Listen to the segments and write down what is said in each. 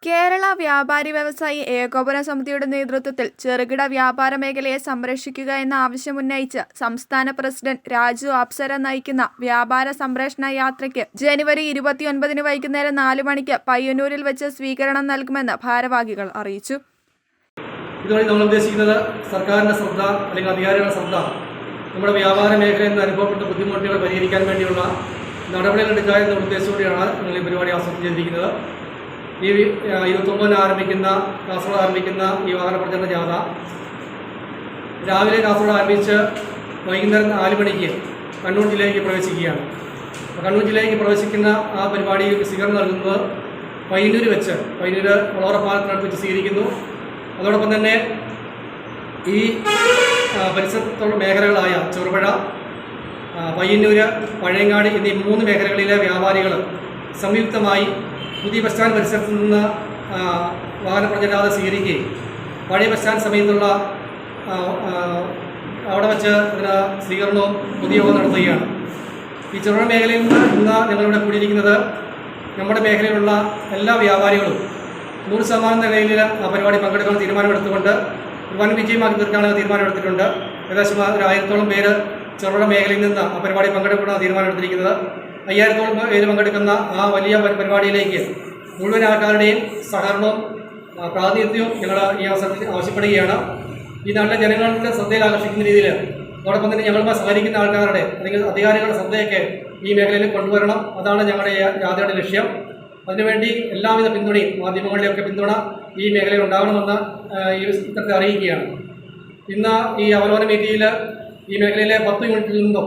കേരള വ്യാപാരി വ്യവസായി ഏകോപന സമിതിയുടെ നേതൃത്വത്തിൽ ചെറുകിട വ്യാപാര മേഖലയെ സംരക്ഷിക്കുക എന്ന ആവശ്യമുന്നയിച്ച് സംസ്ഥാന പ്രസിഡന്റ് രാജു അപ്സര നയിക്കുന്ന വ്യാപാര സംരക്ഷണ യാത്രയ്ക്ക് ജനുവരി 29 വൈകുന്നേരം 4 മണിക്ക് പയ്യന്നൂരിൽ വെച്ച് സ്വീകരണം നൽകുമെന്ന് ഭാരവാഹികൾ അറിയിച്ചു. ഇതുവഴി നമ്മൾ ഉദ്ദേശിക്കുന്നത് സർക്കാരിൻ്റെ ശ്രദ്ധ അല്ലെങ്കിൽ അധികാരികളുടെ ശ്രദ്ധ നമ്മുടെ വ്യാപാര മേഖലയിൽ നിന്ന് അനുഭവപ്പെട്ട ബുദ്ധിമുട്ടുകൾ പരിഹരിക്കാൻ വേണ്ടിയുള്ള നടപടികൾ എടുക്കുക എന്ന ഉദ്ദേശത്തോടെയാണ് നിങ്ങൾ ഈ പരിപാടി ആസൂത്രണം ചെയ്തിരിക്കുന്നത്. ഈ 29 കാസർഗോഡ് ആരംഭിക്കുന്ന ഈ വാഹന പ്രചരണ ജാഥ രാവിലെ കാസർഗോഡ് ആരംഭിച്ച് വൈകുന്നേരം 4 മണിക്ക് കണ്ണൂർ ജില്ലയിലേക്ക് പ്രവേശിക്കുകയാണ്. കണ്ണൂർ ജില്ലയിലേക്ക് പ്രവേശിക്കുന്ന ആ പരിപാടിയിൽ സ്വീകരണം നൽകുന്നത് പയ്യന്നൂർ വെച്ച് വളവറ പാലത്തിനടുത്ത് വെച്ച് സ്വീകരിക്കുന്നു. അതോടൊപ്പം തന്നെ ഈ പരിസരത്തുള്ള മേഖലകളായ ചെറുപുഴ, പയ്യന്നൂർ, പഴയങ്ങാടി എന്നീ 3 മേഖലകളിലെ വ്യാപാരികൾ സംയുക്തമായി പുതിയ ബസ് സ്റ്റാൻഡ് പരിസരത്ത് നിന്ന് വാഹന പ്രചരണ സ്വീകരിക്കുകയും പഴയ ബസ് സ്റ്റാൻഡ് സമയത്തുള്ള അവിടെ വെച്ച് ഇതിന് സ്വീകരണവും പൊതുയോഗം നടത്തുകയാണ്. ഈ ചെറുപുഴ മേഖലയിൽ നിന്ന് ഇന്ന് ഞങ്ങളിവിടെ കൂടിയിരിക്കുന്നത് നമ്മുടെ മേഖലയിലുള്ള എല്ലാ വ്യാപാരികളും 100% നിലയിൽ ആ പരിപാടി പങ്കെടുക്കാൻ തീരുമാനമെടുത്തുകൊണ്ട് വൻ വിജയമാക്കി തീർക്കാനുള്ള തീരുമാനമെടുത്തിട്ടുണ്ട്. ഏകദേശം 1000-ഓളം പേര് ചെറുപുഴ മേഖലയിൽ നിന്ന് ആ പരിപാടി പങ്കെടുക്കാനാണ് തീരുമാനമെടുത്തിരിക്കുന്നത്. 5000-ഓളം പേര് പങ്കെടുക്കുന്ന ആ വലിയ പരിപാടിയിലേക്ക് മുഴുവൻ ആൾക്കാരുടെയും സഹകരണവും പ്രാതിനിധ്യവും ഞങ്ങൾ ഈ അവസരത്തിൽ ആവശ്യപ്പെടുകയാണ്. ഈ നാട്ടിലെ ജനങ്ങളുടെ ശ്രദ്ധയിൽ ആകർഷിക്കുന്ന രീതിയിൽ അതോടൊപ്പം തന്നെ ഞങ്ങളുമായി സഹകരിക്കുന്ന ആൾക്കാരുടെ അല്ലെങ്കിൽ അധികാരികളുടെ ശ്രദ്ധയൊക്കെ ഈ മേഖലയിൽ കൊണ്ടുവരണം. അതാണ് ഞങ്ങളുടെ ജാഥയുടെ ലക്ഷ്യം. അതിനുവേണ്ടി എല്ലാവിധ പിന്തുണയും മാധ്യമങ്ങളുടെയൊക്കെ പിന്തുണ ഈ മേഖലയിൽ ഉണ്ടാകണമെന്ന് ഈ ഇത്തരത്തിൽ അറിയിക്കുകയാണ്. ഇന്ന് ഈ അവലോകന മീറ്റിംഗിൽ ഈ മേഖലയിലെ 10 യൂണിറ്റിൽ നിന്നും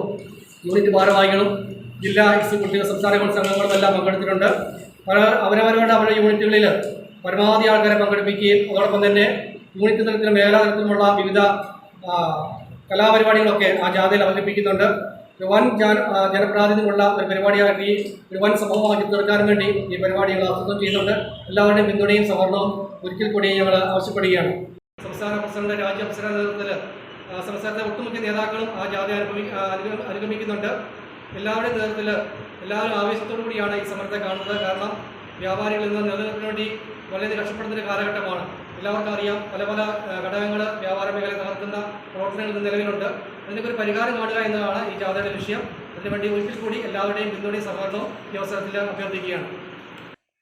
യൂണിറ്റ് ഭാരവാഹികളും ജില്ലാ എക്സിക്യൂട്ടീവ് സംസ്ഥാന കൗൺസിൽ അംഗങ്ങളും എല്ലാം പങ്കെടുത്തിട്ടുണ്ട്. അവരുടെ യൂണിറ്റുകളിൽ പരമാവധി ആൾക്കാരെ പങ്കെടുപ്പിക്കുകയും അതോടൊപ്പം തന്നെ യൂണിറ്റ് തലത്തിലും മേഖലാ തലത്തിലുമുള്ള വിവിധ കലാപരിപാടികളൊക്കെ ആ ജാഥയിൽ അവതരിപ്പിക്കുന്നുണ്ട്. ഒരു വൻ ജനപ്രാതിനിധ്യമുള്ള ഒരു പരിപാടിയാക്കി ഒരു വൻ സംഭവമാക്കി തീർക്കാൻ വേണ്ടി ഈ പരിപാടികൾ ആസൂത്രണം ചെയ്യുന്നുണ്ട്. എല്ലാവരുടെയും പിന്തുണയും സഹകരണവും ഒരിക്കൽ കൂടി ഞങ്ങൾ ആവശ്യപ്പെടുകയാണ്. സംസ്ഥാന പ്രസിഡന്റ് രാജു അപ്സര നേതൃത്വത്തിൽ സംസ്ഥാനത്തെ ഒട്ടുമിക്ക നേതാക്കളും ആ ജാഥ അനുഗമിക്കുന്നുണ്ട്. എല്ലാവരുടെയും നേതൃത്വത്തിൽ എല്ലാവരും ആവേശത്തോടു കൂടിയാണ് ഈ സമരത്തെ കാണുന്നത്. കാരണം വ്യാപാരികളിൽ നിന്ന് നിലനിൽപ്പിന് വേണ്ടി വളരെയധികം കഷ്ടപ്പെടുന്ന കാലഘട്ടമാണ്. എല്ലാവർക്കും അറിയാം, പല ഘടകങ്ങൾ വ്യാപാര മേഖല തകർക്കുന്ന പ്രവർത്തനങ്ങൾ നിലവിലുണ്ട്. അതിനൊക്കെ ഒരു പരിഹാരം കാണുക എന്നതാണ് ഈ ജാഥയുടെ ലക്ഷ്യം. അതിനുവേണ്ടി ഒരിക്കൽ കൂടി എല്ലാവരുടെയും പിന്തുണയും സഹകരണവും ഈ അവസരത്തിൽ അഭ്യർത്ഥിക്കുകയാണ്.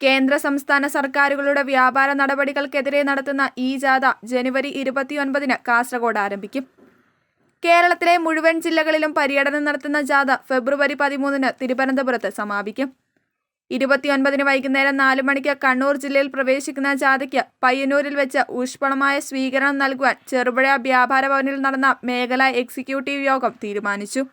കേന്ദ്ര സംസ്ഥാന സർക്കാരുകളുടെ വ്യാപാര നടപടികൾക്കെതിരെ നടത്തുന്ന ഈ ജാഥ ജനുവരി 29 കാസർഗോഡ് ആരംഭിക്കും. കേരളത്തിലെ മുഴുവൻ ജില്ലകളിലും പര്യടനം നടത്തുന്ന ജാഥ ഫെബ്രുവരി 13 തിരുവനന്തപുരത്ത് സമാപിക്കും. 29 വൈകുന്നേരം 4 മണിക്ക് കണ്ണൂർ ജില്ലയിൽ പ്രവേശിക്കുന്ന ജാഥയ്ക്ക് പയ്യന്നൂരിൽ വെച്ച് ഊഷ്മളമായ സ്വീകരണം നൽകുവാൻ ചെറുപുഴ വ്യാപാര ഭവനിൽ നടന്ന മേഖലാ എക്സിക്യൂട്ടീവ് യോഗം തീരുമാനിച്ചു.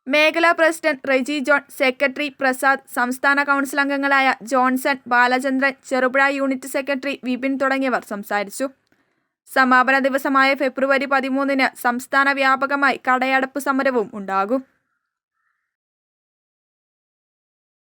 മേഖലാ president Reji John, secretary Prasad, സംസ്ഥാന കൗൺസിൽ അംഗങ്ങളായ Johnson, Balachandran, Cherupuzha unit secretary Vipin തുടങ്ങിയവർ സംസാരിച്ചു. സമാപന ദിവസമായ ഫെബ്രുവരി 13 സംസ്ഥാന വ്യാപകമായി കടയടപ്പ് സമരവും ഉണ്ടാകും.